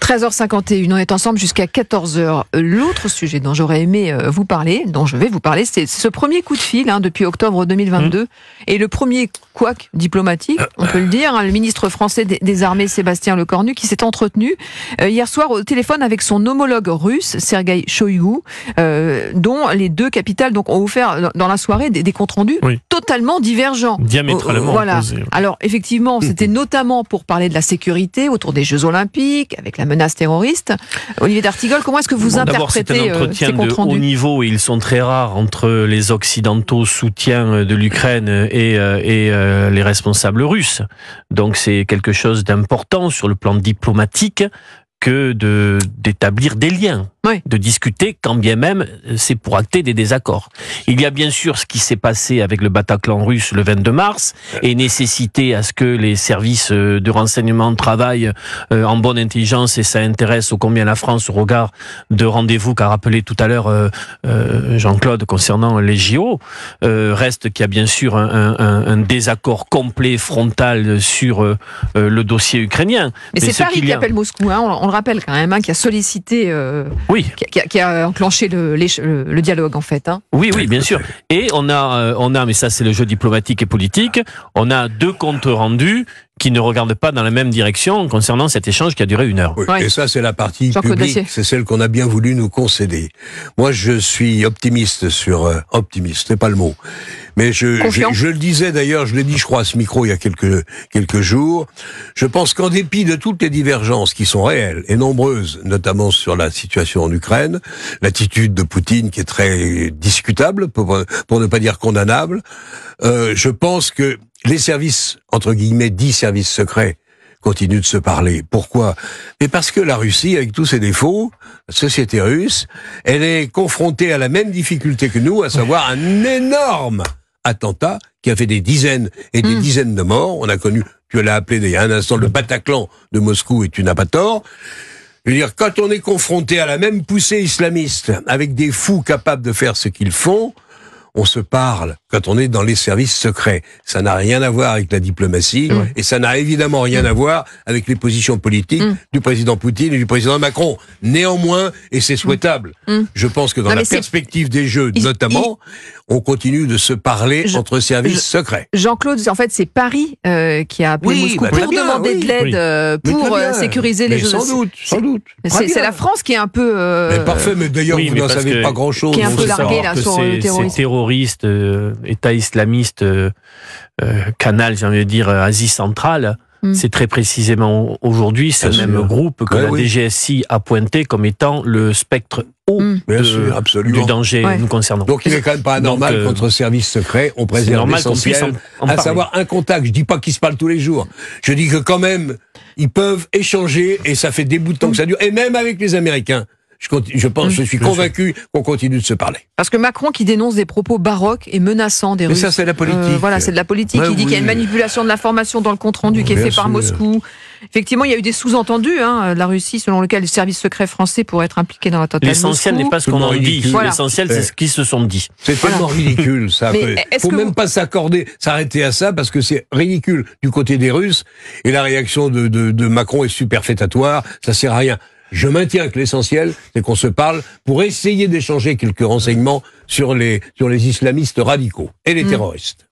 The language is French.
13h51, on est ensemble jusqu'à 14h. L'autre sujet dont j'aurais aimé vous parler, dont je vais vous parler, c'est ce premier coup de fil depuis octobre 2022 et le premier couac diplomatique, on peut le dire, le ministre français des Armées Sébastien Lecornu qui s'est entretenu hier soir au téléphone avec son homologue russe Sergueï Shoïgu, dont les deux capitales ont offert dans la soirée des comptes rendus totalement divergents. Diamétralement opposés. Alors effectivement, c'était notamment pour parler de la sécurité autour des Jeux Olympiques, avec la menace terroriste. Olivier d'Artigol, comment est-ce que vous interprétez ces comptes rendus ? D'abord, c'est un entretien de haut niveau et ils sont très rares entre les Occidentaux soutiens de l'Ukraine et les responsables russes. Donc c'est quelque chose d'important sur le plan diplomatique que d'établir des liens, de discuter, quand bien même c'est pour acter des désaccords. Il y a bien sûr ce qui s'est passé avec le Bataclan russe le 22 mars et nécessité à ce que les services de renseignement travaillent en bonne intelligence, et ça intéresse ô combien la France au regard de rendez-vous qu'a rappelé tout à l'heure Jean-Claude concernant les JO. Reste qu'il y a bien sûr un désaccord complet, frontal sur le dossier ukrainien. Mais c'est Paris qui appelle Moscou, on le rappelle quand même, qui a sollicité, qui a enclenché le dialogue en fait. Oui, bien sûr. Et on a, mais ça c'est le jeu diplomatique et politique, on a deux comptes rendus qui ne regardent pas dans la même direction concernant cet échange qui a duré 1 heure. Et ça, c'est la partie publique, c'est celle qu'on a bien voulu nous concéder. Moi, je suis optimiste optimiste, c'est pas le mot. Mais je le disais d'ailleurs, je l'ai dit, je crois, à ce micro il y a quelques jours. Je pense qu'en dépit de toutes les divergences qui sont réelles et nombreuses, notamment sur la situation en Ukraine, l'attitude de Poutine qui est très discutable, pour ne pas dire condamnable, je pense que les services, entre guillemets, dits services secrets, continuent de se parler. Pourquoi ? Mais parce que la Russie, avec tous ses défauts, la société russe, elle est confrontée à la même difficulté que nous, à savoir un énorme attentat qui a fait des dizaines et des dizaines de morts. On a connu, tu l'as appelé il y a un instant, le Bataclan de Moscou, et tu n'as pas tort. Je veux dire, quand on est confronté à la même poussée islamiste, avec des fous capables de faire ce qu'ils font, on se parle quand on est dans les services secrets. Ça n'a rien à voir avec la diplomatie, et ça n'a évidemment rien à voir avec les positions politiques du président Poutine et du président Macron. Néanmoins, et c'est souhaitable, je pense que dans la perspective des Jeux, notamment, on continue de se parler entre services secrets. Jean-Claude, en fait, c'est Paris qui a appelé Moscou pour demander de l'aide, pour sécuriser les Jeux. Sans doute. C'est la France qui est un peu... Mais parfait, mais d'ailleurs, vous n'en savez pas grand-chose. Qui est un peu largué là sur le terrorisme. Ces terroristes, État islamiste, canal, j'ai envie de dire, Asie centrale, c'est très précisément aujourd'hui ce même groupe que la DGSI a pointé comme étant le spectre haut du danger nous concernant. Donc il n'est quand même pas anormal qu'entre services secrets, on préserve l'essentiel, à savoir un contact. Je dis pas qu'ils se parlent tous les jours. Je dis que quand même, ils peuvent échanger, et ça fait des bouts de temps que ça dure, et même avec les Américains. Je suis convaincu qu'on continue de se parler. Parce que Macron qui dénonce des propos baroques et menaçants des Russes. Mais ça, c'est la politique. C'est de la politique. Il dit qu'il y a une manipulation de l'information dans le compte-rendu qui est fait par Moscou. Effectivement, il y a eu des sous-entendus de la Russie, selon lequel les services secrets français pourraient être impliqués dans la totale. L'essentiel n'est pas ce qu'on en dit. L'essentiel, c'est ce qu'ils se sont dit. C'est tellement ridicule, ça. Il faut même pas s'arrêter à ça, parce que c'est ridicule du côté des Russes, et la réaction de Macron est superfétatoire, ça sert à rien. Je maintiens que l'essentiel, c'est qu'on se parle pour essayer d'échanger quelques renseignements sur les islamistes radicaux et les terroristes.